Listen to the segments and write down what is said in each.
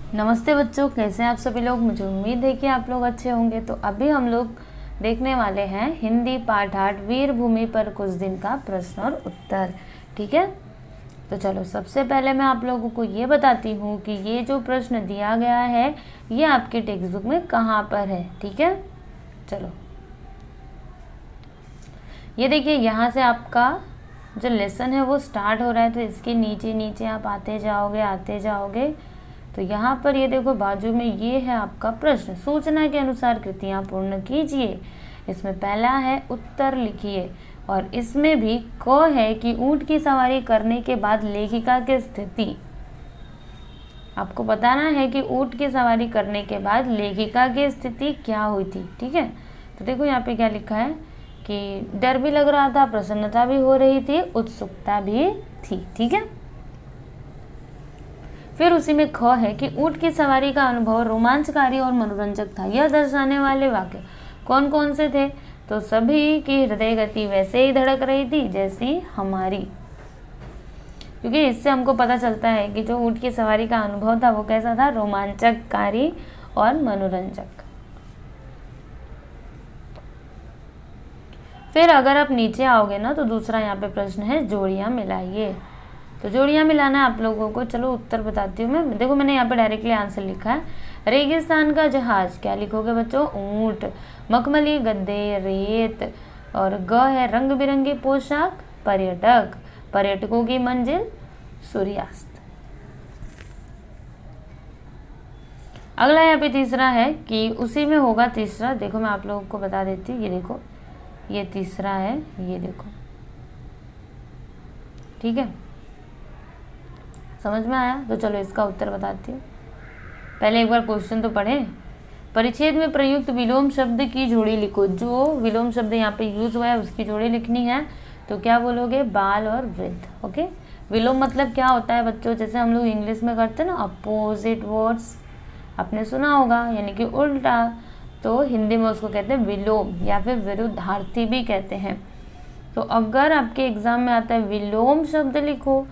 नमस्ते बच्चों, कैसे हैं आप सभी लोग। मुझे उम्मीद है कि आप लोग अच्छे होंगे। तो अभी हम लोग देखने वाले हैं हिंदी पाठ 8 वीर भूमि पर कुछ दिन का प्रश्न और उत्तर। ठीक है, तो चलो सबसे पहले मैं आप लोगों को ये बताती हूँ कि ये जो प्रश्न दिया गया है ये आपके टेक्स्ट बुक में कहाँ पर है। ठीक है, चलो ये देखिए, यहाँ से आपका जो लेसन है वो स्टार्ट हो रहा है। तो इसके नीचे नीचे आप आते जाओगे। तो यहाँ पर ये देखो, बाजू में ये है आपका प्रश्न, सूचना के अनुसार कृतियाँ पूर्ण कीजिए। इसमें पहला है उत्तर लिखिए, और इसमें भी क है कि ऊँट की सवारी करने के बाद लेखिका की स्थिति। आपको बताना है कि ऊँट की सवारी करने के बाद लेखिका की स्थिति क्या हुई थी। ठीक है, तो देखो यहाँ पे क्या लिखा है कि डर भी लग रहा था, प्रसन्नता भी हो रही थी, उत्सुकता भी थी। ठीक है, फिर उसी में ख है कि ऊँट की सवारी का अनुभव रोमांचकारी और मनोरंजक था। यह दर्शाने वाले वाक्य कौन कौन से थे? तो सभी की हृदय गति वैसे ही धड़क रही थी जैसी हमारी, क्योंकि इससे हमको पता चलता है कि जो ऊँट की सवारी का अनुभव था वो कैसा था, रोमांचकारी और मनोरंजक। फिर अगर आप नीचे आओगे ना तो दूसरा यहाँ पे प्रश्न है जोड़ियाँ मिलाइए। तो जोड़ियाँ मिलाना है आप लोगों को। चलो उत्तर बताती हूँ मैं। देखो मैंने यहाँ पे डायरेक्टली आंसर लिखा है, रेगिस्तान का जहाज। क्या लिखोगे बच्चों? ऊँट। मखमली गद्दे, रेत। और ग है रंग बिरंगे पोशाक, पर्यटक। पर्यटकों की मंजिल, सूर्यास्त। अगला यहाँ पे तीसरा है कि उसी में होगा तीसरा। देखो मैं आप लोगों को बता देती हूँ, ये देखो ये तीसरा है, ये देखो। ठीक है, समझ में आया? तो चलो इसका उत्तर बताती हूँ। पहले एक बार क्वेश्चन तो पढ़ें। परिच्छेद में प्रयुक्त विलोम शब्द की जोड़ी लिखो। जो विलोम शब्द यहाँ पे यूज हुआ है उसकी जोड़ी लिखनी है। तो क्या बोलोगे? बाल और वृद्ध। ओके, विलोम मतलब क्या होता है बच्चों? जैसे हम लोग इंग्लिश में करते हैं ना, अपोजिट वर्ड्स, आपने सुना होगा, यानी कि उल्टा। तो हिंदी में उसको कहते हैं विलोम, या फिर विरुद्धार्थी भी कहते हैं। तो अगर आपके एग्जाम में आता है विलोम शब्द लिखो,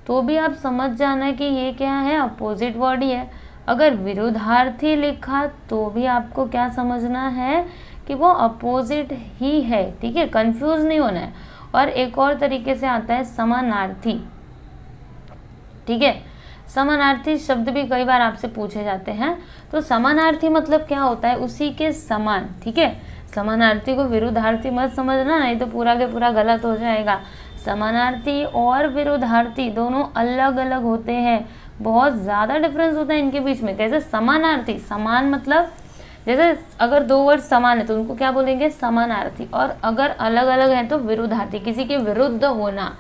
तो भी आप समझ जाना कि ये क्या है, अपोजिट वर्ड ही है। अगर विरुद्धार्थी लिखा तो भी आपको क्या समझना है कि वो अपोजिट ही है। ठीक है, कंफ्यूज नहीं होना है। और एक और तरीके से आता है समानार्थी। ठीक है, समानार्थी शब्द भी कई बार आपसे पूछे जाते हैं। तो समानार्थी मतलब क्या होता है? उसी के समान। ठीक है, समानार्थी को विरुद्धार्थी मत समझना, नहीं तो पूरा के पूरा गलत हो जाएगा। समानार्थी और विरुद्धार्थी दोनों अलग अलग होते हैं, बहुत ज़्यादा डिफरेंस होता है इनके बीच में। कैसे? समानार्थी, समान मतलब जैसे अगर दो वर्ड समान है तो उनको क्या बोलेंगे? समानार्थी। और अगर अलग अलग हैं तो विरुद्धार्थी, किसी के विरुद्ध होना।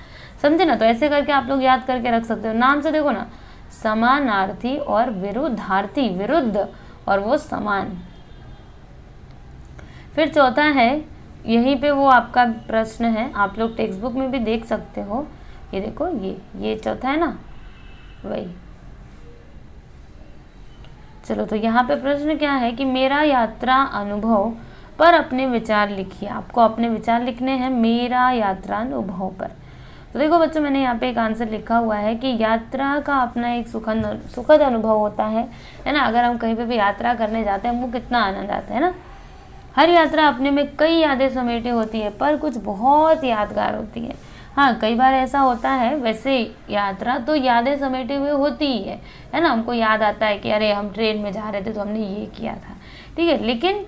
समझे ना? तो ऐसे करके आप लोग याद करके रख सकते हो। नाम से देखो ना, समानार्थी और विरुद्धार्थी, विरुद्ध और वो समान। फिर चौथा है, यहीं पे वो आपका प्रश्न है, आप लोग टेक्स्ट बुक में भी देख सकते हो। ये देखो, ये चौथा है ना, वही। चलो, तो यहाँ पे प्रश्न क्या है कि मेरा यात्रा अनुभव पर अपने विचार लिखिए। आपको अपने विचार लिखने हैं मेरा यात्रा अनुभव पर। तो देखो बच्चों, मैंने यहाँ पे एक आंसर लिखा हुआ है कि यात्रा का अपना एक सुखद अनुभव होता है ना। अगर हम कहीं पे भी यात्रा करने जाते हैं हमको कितना आनंद आता है ना। हर यात्रा अपने में कई यादें समेटे होती है, पर कुछ बहुत यादगार होती है। हाँ, कई बार ऐसा होता है, वैसे यात्रा तो यादें समेटे हुए होती ही है ना। हमको याद आता है कि अरे हम ट्रेन में जा रहे थे तो हमने ये किया था। ठीक है, लेकिन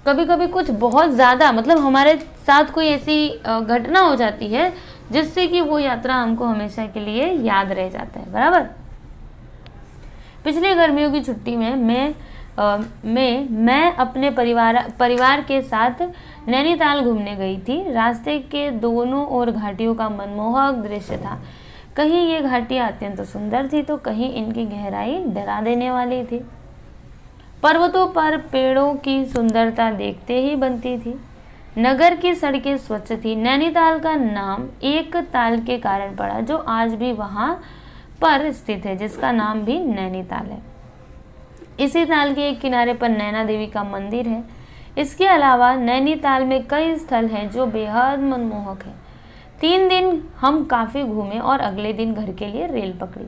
कभी कभी कुछ बहुत ज़्यादा, मतलब हमारे साथ कोई ऐसी घटना हो जाती है जिससे कि वो यात्रा हमको हमेशा के लिए याद रह जाता है। बराबर। पिछली गर्मियों की छुट्टी में मैं अपने परिवार के साथ नैनीताल घूमने गई थी। रास्ते के दोनों ओर घाटियों का मनमोहक दृश्य था। कहीं ये घाटियाँ अत्यंत सुंदर थी तो कहीं इनकी गहराई डरा देने वाली थी। पर्वतों पर पेड़ों की सुंदरता देखते ही बनती थी। नगर की सड़कें स्वच्छ थी। नैनीताल का नाम एक ताल के कारण पड़ा जो आज भी वहाँ पर स्थित है, जिसका नाम भी नैनीताल है। इसी ताल के एक किनारे पर नैना देवी का मंदिर है। इसके अलावा नैनीताल में कई स्थल हैं जो बेहद मनमोहक है। 3 दिन हम काफ़ी घूमे और अगले दिन घर के लिए रेल पकड़ी।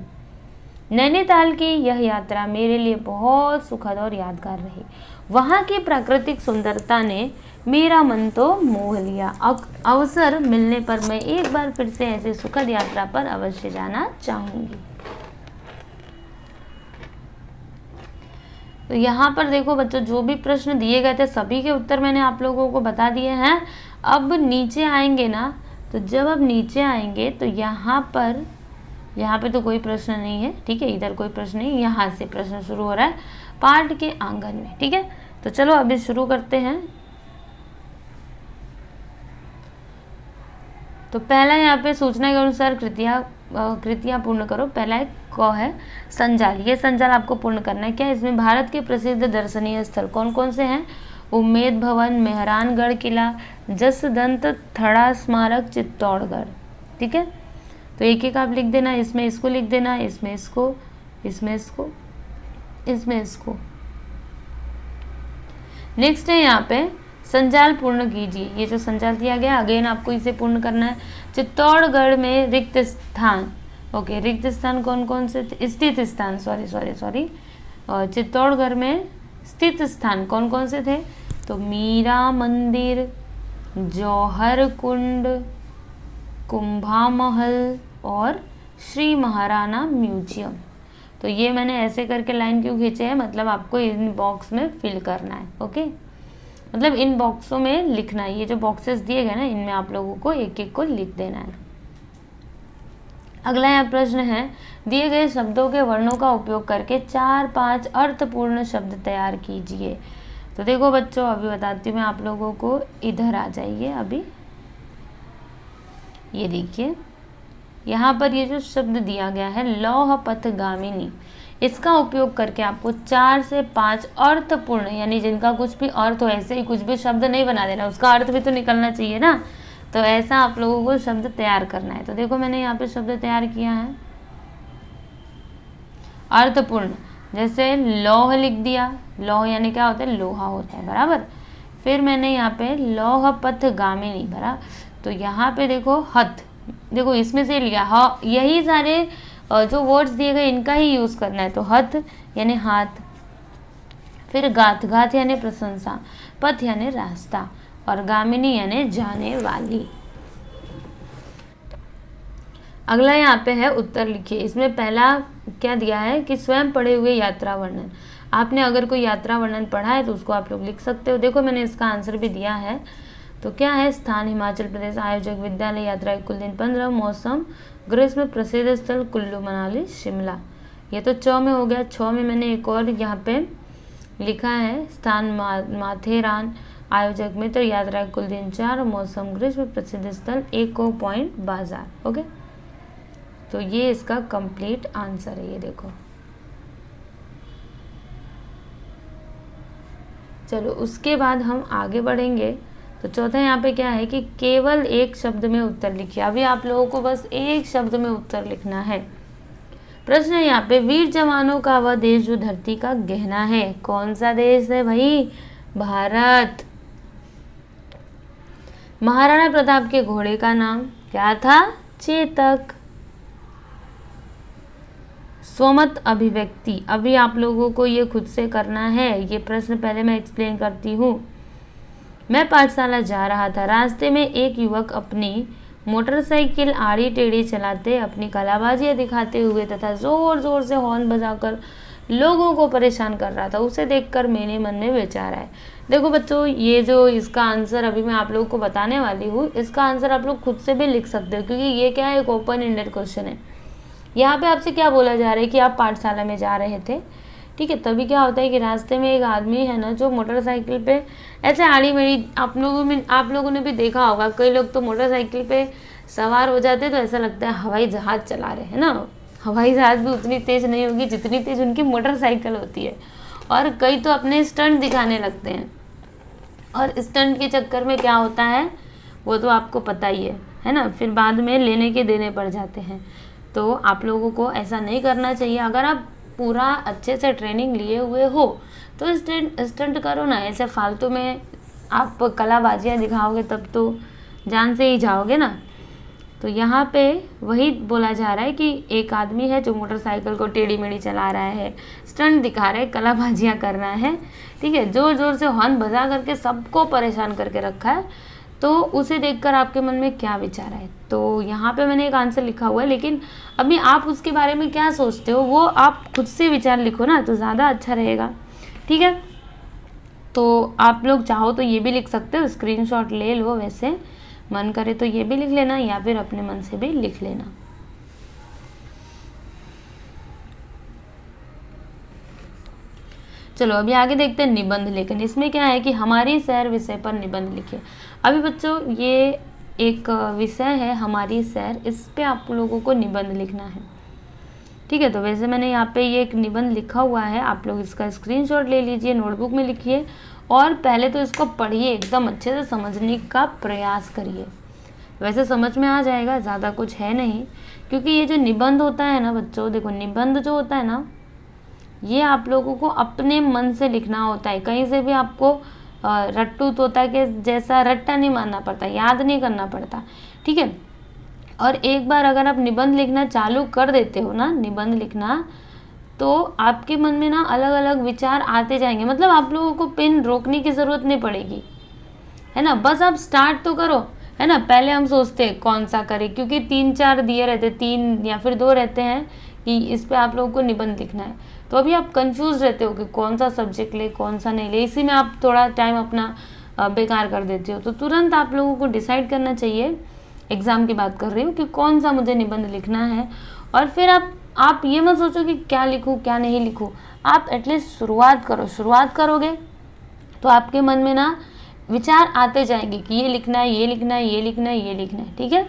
नैनीताल की यह यात्रा मेरे लिए बहुत सुखद और यादगार रही। वहाँ की प्राकृतिक सुंदरता ने मेरा मन तो मोह लिया। अवसर मिलने पर मैं एक बार फिर से ऐसी सुखद यात्रा पर अवश्य जाना चाहूंगी। तो यहाँ पर देखो बच्चों, जो भी प्रश्न दिए गए थे सभी के उत्तर मैंने आप लोगों को बता दिए हैं। अब नीचे आएंगे ना, तो जब अब नीचे आएंगे तो यहाँ पे तो कोई प्रश्न नहीं है, ठीक है, इधर कोई प्रश्न नहीं, यहाँ से प्रश्न शुरू हो रहा है पाठ के आंगन में, ठीक है। तो चलो अभी शुरू करते हैं। तो पहला यहाँ पे सूचना के अनुसार कृतियाँ पूर्ण करो। पहला एक क है संजाल, ये संजाल आपको पूर्ण करना है। क्या इसमें भारत के प्रसिद्ध दर्शनीय स्थल कौन कौन से हैं? उम्मेद भवन, मेहरानगढ़ किला, जसदंत थड़ा स्मारक, चित्तौड़गढ़, ठीक है। तो एक एक आप लिख देना, इसमें इसको लिख देना, इसमें इसको, इसमें इसको, इसमें इसको। नेक्स्ट है यहाँ पे संजाल पूर्ण कीजिए। ये जो संजाल दिया गया अगेन आपको इसे पूर्ण करना है। चित्तौड़गढ़ में रिक्त स्थान, ओके, रिक्त स्थान कौन कौन से थे? स्थित स्थान, सॉरी, और चित्तौड़गढ़ में स्थित स्थान कौन कौन से थे? तो मीरा मंदिर, जौहर कुंड, कुंभा महल और श्री महाराणा म्यूजियम। तो ये मैंने ऐसे करके लाइन क्यों खींचे हैं, मतलब आपको इन बॉक्स में फिल करना है, ओके, मतलब इन बॉक्सों में लिखना है। ये जो बॉक्सेस दिए गए ना, इनमें आप लोगों को एक एक को लिख देना है। अगला यहाँ प्रश्न है, दिए गए शब्दों के वर्णों का उपयोग करके 4-5 अर्थपूर्ण शब्द तैयार कीजिए। तो देखो बच्चों, अभी बताती हूँ मैं आप लोगों को, इधर आ जाइए। अभी ये देखिए, यहाँ पर ये जो शब्द दिया गया है लौह पथगामिनी, इसका उपयोग करके आपको 4 से 5 अर्थपूर्ण, यानी जिनका कुछ भी अर्थ हो, ऐसे ही कुछ भी शब्द नहीं बना देना, उसका अर्थ भी तो निकलना चाहिए ना। तो ऐसा आप लोगों को शब्द तैयार करना है। तो देखो मैंने यहाँ पे शब्द तैयार किया है अर्थपूर्ण, जैसे लौह लिख दिया। लौह यानी क्या होता है? लोहा होता है, बराबर। फिर मैंने यहाँ पे लौह पथगामिनी भरा। तो यहाँ पे देखो हथ, देखो इसमें से लिया, हाँ, यही सारे जो वर्ड्स दिए गए इनका ही यूज करना है। तो हथ यानी हाथ, फिर गाथ, गाथ यानी प्रशंसा, पथ यानी रास्ता, और गामिनी यानी जाने वाली। अगला यहाँ पे है उत्तर लिखिए। इसमें पहला क्या दिया है कि स्वयं पढ़े हुए यात्रा वर्णन। आपने अगर कोई यात्रा वर्णन पढ़ा है तो उसको आप लोग लिख सकते हो। देखो मैंने इसका आंसर भी दिया है। तो क्या है? स्थान हिमाचल प्रदेश, आयोजक विद्यालय, यात्रा कुल दिन 15, मौसम ग्रीष्म, प्रसिद्ध स्थल कुल्लू मनाली शिमला। ये तो 6 में हो गया। 6 में मैंने एक और यहाँ पे लिखा है, स्थान माथेरान, आयोजक मित्र, यात्रा कुल दिन 4, मौसम ग्रीष्म, प्रसिद्ध स्थल एको पॉइंट बाजार। ओके, तो ये इसका कंप्लीट आंसर है। ये देखो, चलो उसके बाद हम आगे बढ़ेंगे। तो चौथा यहाँ पे क्या है कि केवल एक शब्द में उत्तर लिखिए। अभी आप लोगों को बस एक शब्द में उत्तर लिखना है। प्रश्न है यहाँ पे, वीर जवानों का वह देश जो धरती का गहना है, कौन सा देश है भाई? भारत। महाराणा प्रताप के घोड़े का नाम क्या था? चेतक। स्वमत अभिव्यक्ति, अभी आप लोगों को ये खुद से करना है। ये प्रश्न पहले मैं एक्सप्लेन करती हूँ। मैं पाठशाला जा रहा था, रास्ते में एक युवक अपनी मोटरसाइकिल आड़ी टेढ़ी चलाते, अपनी कलाबाजियाँ दिखाते हुए तथा जोर जोर से हॉर्न बजाकर लोगों को परेशान कर रहा था। उसे देखकर मेरे मन में विचार आया। देखो बच्चों, ये जो इसका आंसर अभी मैं आप लोगों को बताने वाली हूँ, इसका आंसर आप लोग खुद से भी लिख सकते हो, क्योंकि ये क्या है, एक ओपन एंडेड क्वेश्चन है। यहाँ पे आपसे क्या बोला जा रहा है कि आप पाठशाला में जा रहे थे, ठीक है। तभी क्या होता है कि रास्ते में एक आदमी है ना, जो मोटरसाइकिल पे ऐसे आड़ी मेड़ी, आप लोगों ने भी देखा होगा, कई लोग तो मोटरसाइकिल पे सवार हो जाते तो ऐसा लगता है हवाई जहाज चला रहे हैं ना। हवाई जहाज भी उतनी तेज नहीं होगी जितनी तेज उनकी मोटरसाइकिल होती है। और कई तो अपने स्टंट दिखाने लगते हैं, और स्टंट के चक्कर में क्या होता है वो तो आपको पता ही है ना, फिर बाद में लेने के देने पड़ जाते हैं। तो आप लोगों को ऐसा नहीं करना चाहिए। अगर आप पूरा अच्छे से ट्रेनिंग लिए हुए हो तो स्टंट करो ना, ऐसे फालतू में आप कलाबाजियाँ दिखाओगे तब तो जान से ही जाओगे ना। तो यहाँ पे वही बोला जा रहा है कि एक आदमी है जो मोटरसाइकिल को टेढ़ी मेढ़ी चला रहा है, स्टंट दिखा रहा है, कलाबाजियाँ कर रहा है, ठीक है, जोर जोर से हॉर्न बजा करके सबको परेशान करके रखा है। तो उसे देखकर आपके मन में क्या विचार है? तो यहाँ पे मैंने एक आंसर लिखा हुआ है, लेकिन अभी आप उसके बारे में क्या सोचते हो वो आप खुद से विचार लिखो ना, तो ज़्यादा अच्छा रहेगा, ठीक है। तो आप लोग चाहो तो ये भी लिख सकते हो, स्क्रीनशॉट ले लो, वैसे मन करे तो ये भी लिख लेना या फिर अपने मन से भी लिख लेना। चलो अभी आगे देखते हैं निबंध लेखन। इसमें क्या है कि हमारी सैर विषय पर निबंध लिखिए। अभी बच्चों ये एक विषय है हमारी सैर, इस पे आप लोगों को निबंध लिखना है, ठीक है। तो वैसे मैंने यहाँ पे ये एक निबंध लिखा हुआ है, आप लोग इसका स्क्रीनशॉट ले लीजिए, नोटबुक में लिखिए और पहले तो इसको पढ़िए, एकदम अच्छे से समझने का प्रयास करिए। वैसे समझ में आ जाएगा, ज़्यादा कुछ है नहीं, क्योंकि ये जो निबंध होता है ना बच्चों, देखो निबंध जो होता है ना, ये आप लोगों को अपने मन से लिखना होता है। कहीं से भी आपको रट्टू तोता के जैसा रट्टा नहीं मारना पड़ता, याद नहीं करना पड़ता, ठीक है। और एक बार अगर आप निबंध लिखना चालू कर देते हो ना, निबंध लिखना, तो आपके मन में ना अलग अलग विचार आते जाएंगे। मतलब आप लोगों को पेन रोकने की ज़रूरत नहीं पड़ेगी, है ना। बस आप स्टार्ट तो करो, है ना। पहले हम सोचते हैं कौन सा करें, क्योंकि 3-4 दिए रहते, 3 या फिर 2 रहते हैं कि इस पे आप लोगों को निबंध लिखना है। तो अभी आप कंफ्यूज रहते हो कि कौन सा सब्जेक्ट ले, कौन सा नहीं ले, इसी में आप थोड़ा टाइम अपना बेकार कर देते हो। तो तुरंत आप लोगों को डिसाइड करना चाहिए, एग्ज़ाम की बात कर रही हूँ, कि कौन सा मुझे निबंध लिखना है। और फिर आप ये मत सोचो कि क्या लिखूँ क्या नहीं लिखूँ, आप एटलीस्ट शुरुआत करो। शुरुआत करोगे तो आपके मन में ना विचार आते जाएंगे कि ये लिखना है, ये लिखना है, ये लिखना है, ये लिखना है, ठीक है।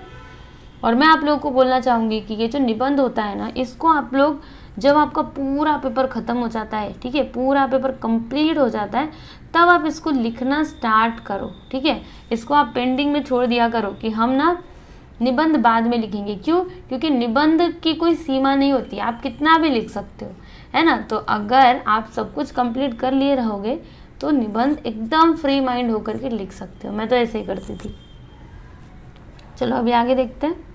और मैं आप लोगों को बोलना चाहूँगी कि ये जो निबंध होता है ना, इसको आप लोग जब आपका पूरा पेपर ख़त्म हो जाता है, ठीक है, पूरा पेपर कंप्लीट हो जाता है, तब आप इसको लिखना स्टार्ट करो, ठीक है। इसको आप पेंडिंग में छोड़ दिया करो कि हम ना निबंध बाद में लिखेंगे। क्यों? क्योंकि निबंध की कोई सीमा नहीं होती, आप कितना भी लिख सकते हो, है ना। तो अगर आप सब कुछ कंप्लीट कर लिए रहोगे तो निबंध एकदम फ्री माइंड होकर के लिख सकते हो। मैं तो ऐसे ही करती थी। चलो अभी आगे देखते हैं।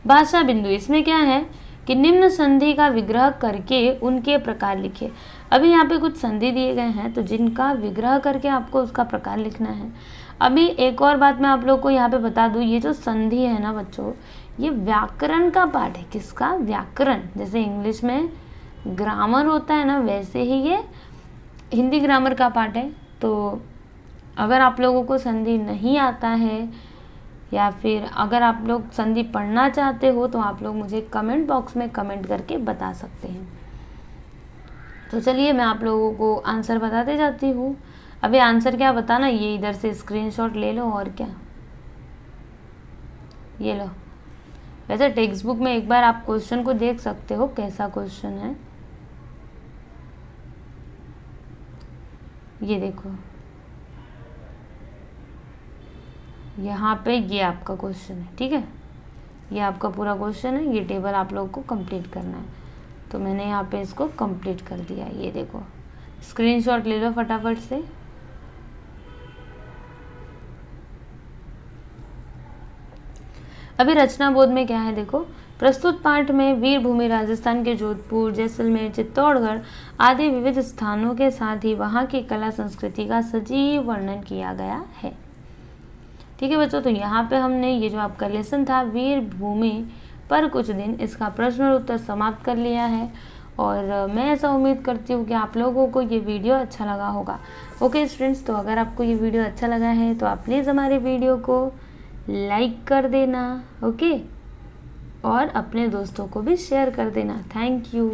भाषा बिंदु, इसमें क्या है कि निम्न संधि का विग्रह करके उनके प्रकार लिखिए। अभी यहाँ पे कुछ संधि दिए गए हैं, तो जिनका विग्रह करके आपको उसका प्रकार लिखना है। अभी एक और बात मैं आप लोग को यहाँ पे बता दूँ, ये जो संधि है ना बच्चों, ये व्याकरण का पार्ट है। किसका? व्याकरण। जैसे इंग्लिश में ग्रामर होता है ना, वैसे ही ये हिंदी ग्रामर का पार्ट है। तो अगर आप लोगों को संधि नहीं आता है या फिर अगर आप लोग संधि पढ़ना चाहते हो, तो आप लोग मुझे कमेंट बॉक्स में कमेंट करके बता सकते हैं। तो चलिए मैं आप लोगों को आंसर बताते जाती हूँ। अभी आंसर क्या बताना, ये इधर से स्क्रीनशॉट ले लो और क्या, ये लो। वैसे टेक्स्ट बुक में एक बार आप क्वेश्चन को देख सकते हो कैसा क्वेश्चन है, ये देखो, यहाँ पे ये आपका क्वेश्चन है, ठीक है। ये आपका पूरा क्वेश्चन है, ये टेबल आप लोगों को कंप्लीट करना है। तो मैंने यहाँ पे इसको कंप्लीट कर दिया, ये देखो। स्क्रीनशॉट ले लो फटाफट से। अभी रचना बोध में क्या है देखो, प्रस्तुत पाठ में वीरभूमि राजस्थान के जोधपुर, जैसलमेर, चित्तौड़गढ़ आदि विविध स्थानों के साथ ही वहाँ की कला संस्कृति का सजीव वर्णन किया गया है। ठीक है बच्चों, तो यहाँ पे हमने ये जो आपका लेसन था वीरभूमि पर कुछ दिन, इसका प्रश्न और उत्तर समाप्त कर लिया है। और मैं ऐसा उम्मीद करती हूँ कि आप लोगों को ये वीडियो अच्छा लगा होगा। ओके स्टूडेंट्स, तो अगर आपको ये वीडियो अच्छा लगा है तो आप प्लीज़ हमारे वीडियो को लाइक कर देना, ओके, और अपने दोस्तों को भी शेयर कर देना। Thank you.